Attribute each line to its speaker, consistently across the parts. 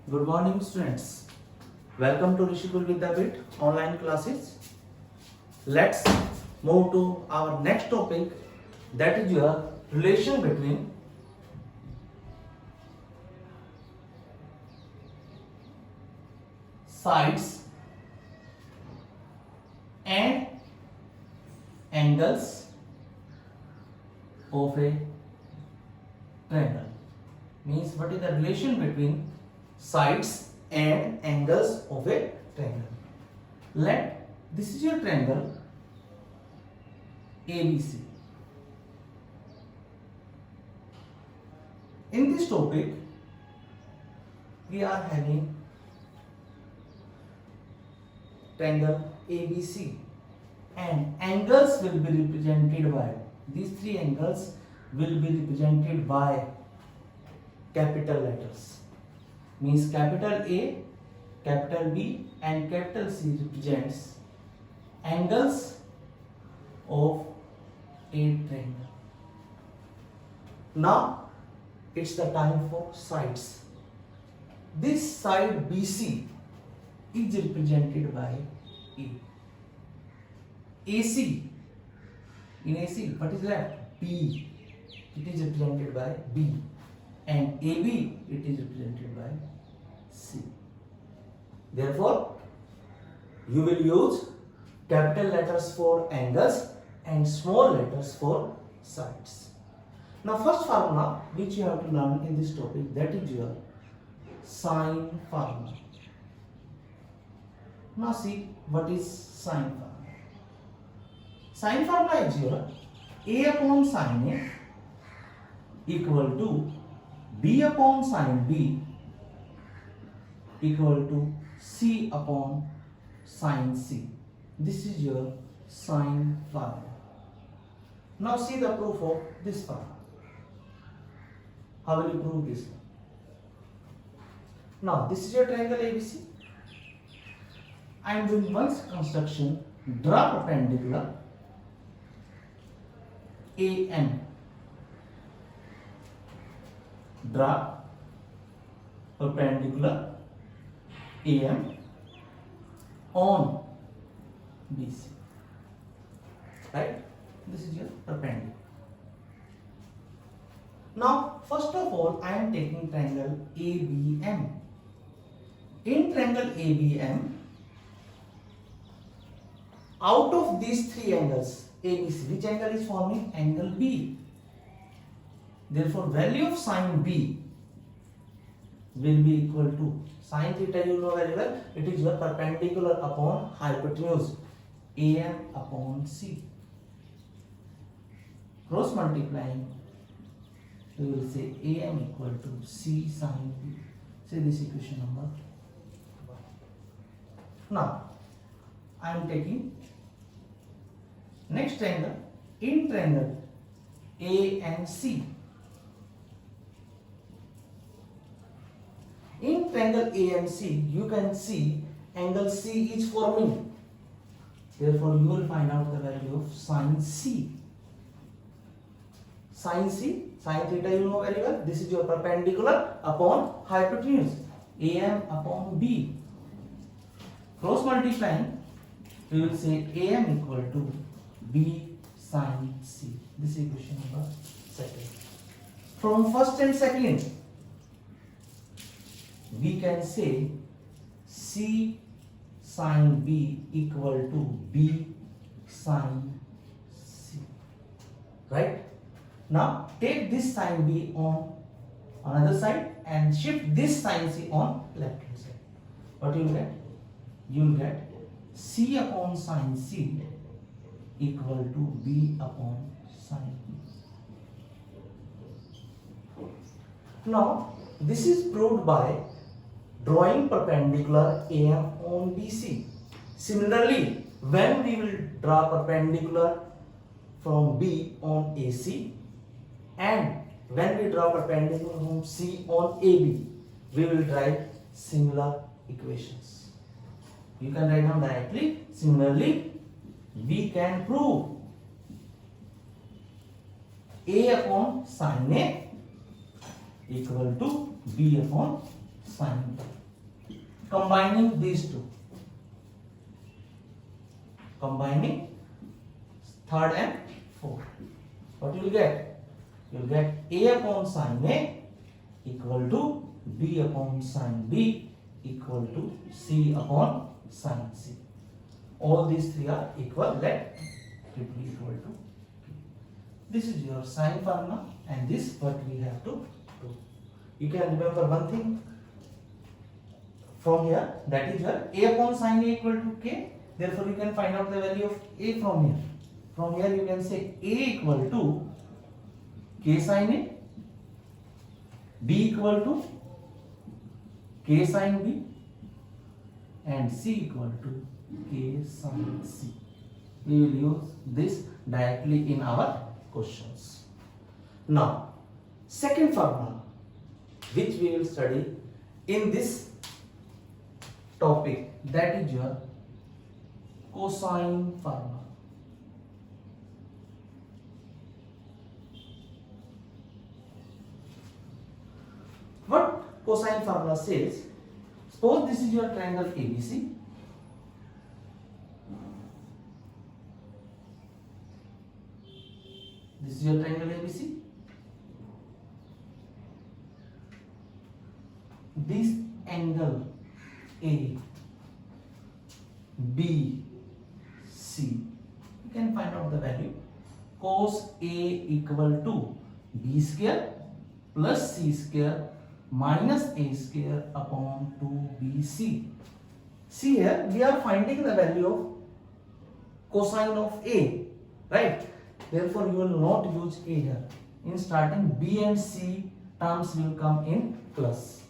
Speaker 1: Good morning, students. Welcome to Rishikul Vidyapit online classes. Let's move to our next topic, that is your relation between sides and angles of a triangle. Means what is the relation between sides and angles of a triangle. Let this is your triangle ABC. In this topic we are having triangle ABC and angles will be represented by these three angles will be represented by capital letters. Means capital A, capital B and capital C represents angles of a triangle. Now it's the time for sides. This side BC is represented by A. AC, in AC what is left? B, it is represented by B, and AB it is represented by C. Therefore you will use capital letters for angles and small letters for sides. Now first formula which you have to learn in this topic, that is your sine formula. Now see what is sine formula. Sine formula is your A upon sine A equal to B upon sine B equal to C upon sine C. This is your sine formula. Now see the proof of this formula. How will you prove this? Now this is your triangle ABC. I am doing one construction. Draw perpendicular AM. Draw perpendicular AM on BC. Right? This is your perpendicular. Now, first of all, I am taking triangle ABM. In triangle ABM, out of these three angles, ABC, which angle is forming? Angle B. Therefore, value of sine B will be equal to sine theta, you know very well, it is your perpendicular upon hypotenuse, AM upon C. Cross multiplying, we will say AM equal to C sine B. Say this equation number 1. Now, I am taking next triangle. In triangle A and C, in triangle AMC, you can see angle C is forming. Therefore, you will find out the value of sine C. Sine C, sine theta, you know very well. This is your perpendicular upon hypotenuse, AM upon B. Cross multiplying, we will say AM equal to B sine C. This is equation number 2. From first and second, we can say C sine B equal to B sine C. Right? Now take this sine B on another side and shift this sine C on left hand side. What you will get? You will get C upon sine C equal to B upon sine B. Now this is proved by drawing perpendicular AM on BC. Similarly, when we will draw perpendicular from B on AC and when we draw perpendicular from C on AB, we will write similar equations. You can write down directly. Similarly, we can prove A upon sin A equal to B upon sin B. combining these two, combining third and fourth, what you will get? You will get A upon sin A equal to B upon sin B equal to C upon sin C. All these three are equal, let it be equal to Q. This is your sine formula, and this what we have to do. You can remember one thing from here, that is your A upon sin A equal to K. Therefore, you can find out the value of A from here. From here you can say A equal to K sin A, B equal to K sin B, and C equal to K sin C. We will use this directly in our questions. Now, second formula which we will study in this topic, that is your cosine formula. What cosine formula says, suppose this is your triangle ABC. This is your triangle ABC. This angle A, B, C, you can find out the value. Cos A equal to B square plus C square minus A square upon 2BC. See here, we are finding the value of cosine of A, right? Therefore, you will not use A here. In starting, B and C terms will come in plus,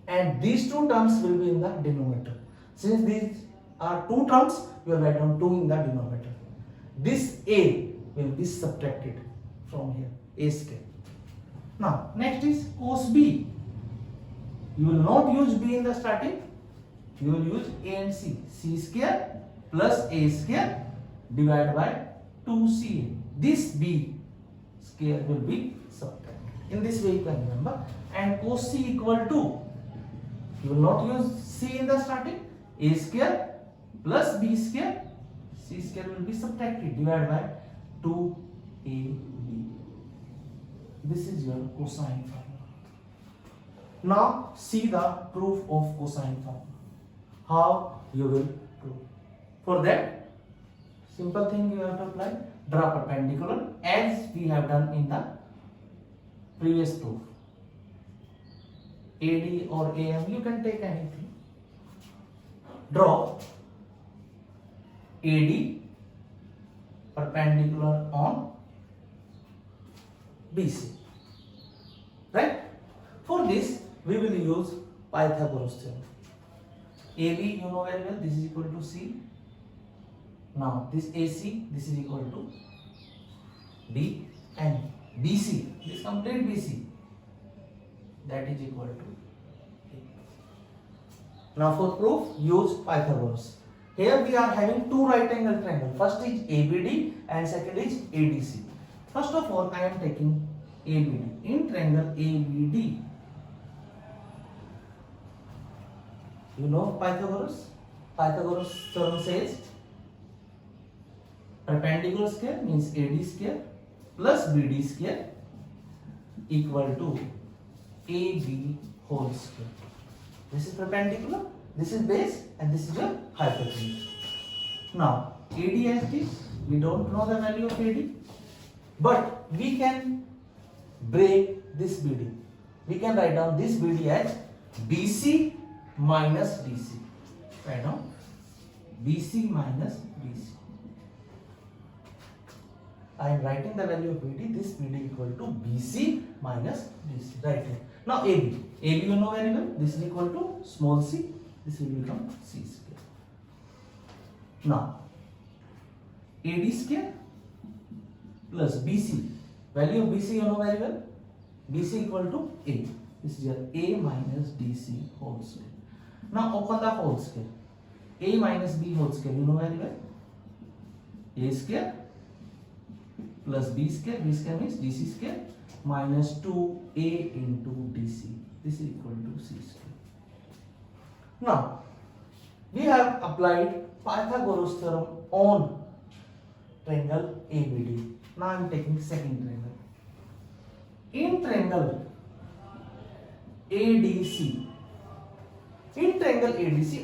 Speaker 1: and these two terms will be in the denominator. Since these are two terms, you will write down 2 in the denominator. This A will be subtracted from here, A square. Now, next is cos B. You will not use B in the starting. You will use A and C. C square plus A square divided by 2CA. This B square will be subtracted. In this way you can remember. And cos C equal to, you will not use C in the starting. A square plus B square, C square will be subtracted, divided by 2AB. This is your cosine formula. Now see the proof of cosine formula. How you will prove? For that, simple thing you have to apply. Draw perpendicular as we have done in the previous proof. AD or AM, you can take anything. Draw AD perpendicular on BC, right? For this we will use Pythagoras theorem. AB you know very well, this is equal to C. Now this AC, this is equal to B, and BC, this complete BC, that is equal to A. Now for proof, use Pythagoras. Here we are having two right angle triangle. First is ABD and second is ADC. First of all, I am taking ABD. In triangle ABD, you know Pythagoras? Pythagoras theorem says perpendicular square means AD square plus BD square equal to AB whole square. This is perpendicular, this is base, and this is your hypotenuse. Now AD as this, we don't know the value of AD, but we can break this BD. We can write down this BD as BC minus DC. Write down BC minus DC. I am writing the value of BD. This BD equal to BC minus DC. Right here. Now AB. AB you know very well. This is equal to small c. This will become C square. Now AD square plus BC. Value of BC you know very well. BC equal to A. This is your A minus DC whole square. Now open the whole square. A minus B whole square you know very well. A square plus B square means DC square minus 2A into DC. This is equal to C square. Now, we have applied Pythagoras theorem on triangle ABD. Now I am taking second triangle. In triangle ADC,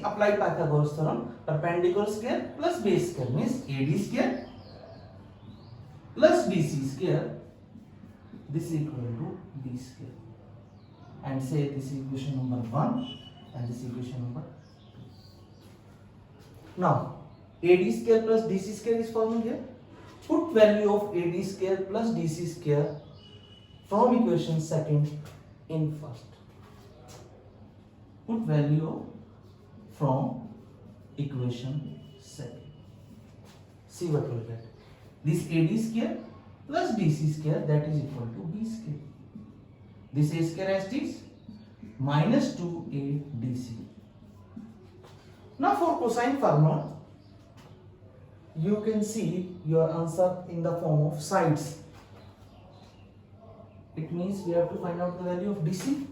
Speaker 1: apply Pythagoras theorem. Perpendicular square plus base square means AD square plus BC square. This is equal to B square. And say this is equation number 1 and this is equation number 2. Now, AD square plus DC square is forming here. Put value of AD square plus DC square from equation second in first. Put value from equation second. See what we will get. This AD square plus DC square, that is equal to B square. This A square as it is minus 2A DC. Now for cosine formula, you can see your answer in the form of sides. It means we have to find out the value of DC.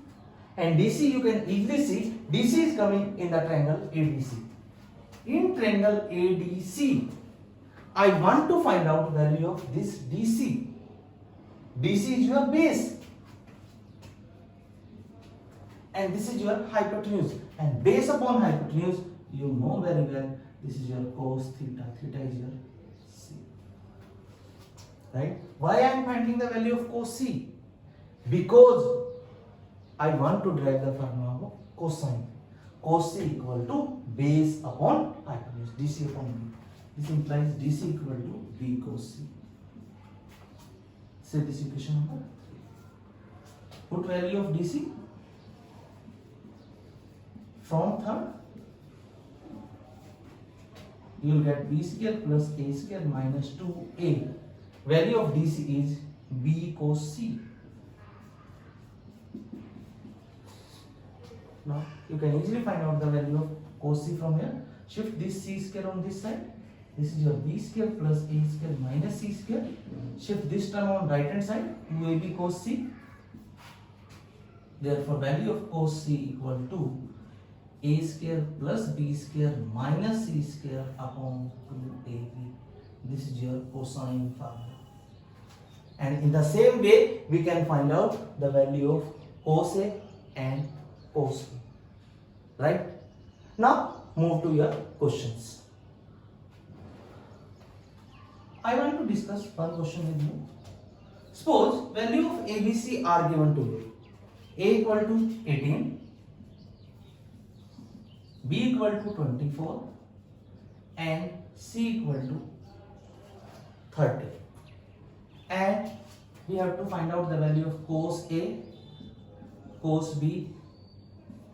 Speaker 1: And DC you can easily see, DC is coming in the triangle ADC. In triangle ADC, I want to find out value of this DC. DC is your base. And this is your hypotenuse. And base upon hypotenuse, you know very well, this is your cos theta. Theta is your C. Right? Why I am finding the value of cos C? Because I want to derive the formula of cosine. Cos C equal to base upon hypotenuse. DC upon B. This implies DC equal to B cos C. Say this equation number 3. Put value of DC from third. You will get B square plus A square minus 2A. Value of DC is B cos C. Now you can easily find out the value of cos C from here. Shift this C square on this side. This is your B square plus A square minus C square. Shift this term on right hand side. 2AB cos C. Therefore, value of cos C equal to A square plus B square minus C square upon 2AB. This is your cosine formula. And in the same way, we can find out the value of cos A and cos B. Right? Now, move to your questions. I want to discuss one question with you. Suppose value of ABC are given to you. A equal to 18, B equal to 24 and C equal to 30. And we have to find out the value of cos A, cos B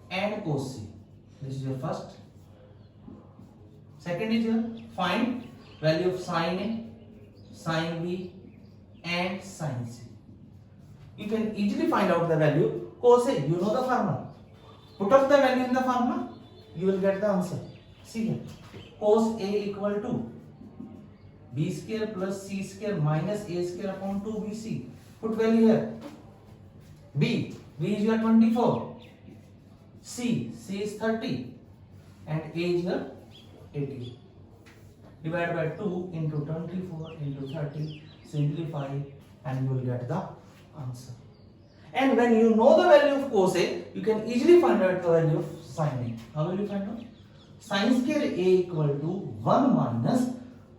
Speaker 1: and cos C. This is your first. Second is your find value of sin A, sin B and sin C. You can easily find out the value. Cos A, you know the formula. Put up the value in the formula, you will get the answer. See here. Cos A equal to B square plus C square minus A square upon 2BC. Put value here. B is your 24. C is 30. And A is your 18. Divide by 2 into 24 into 30. Simplify and you will get the answer. And when you know the value of cos A, you can easily find out the value of sin A. How will you find out? Sin square A equal to 1 minus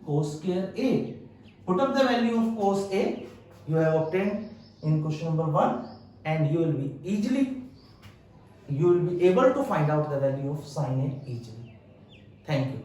Speaker 1: cos square A. Put up the value of cos A you have obtained in question number 1 and you will be able to find out the value of sin A easily. Thank you.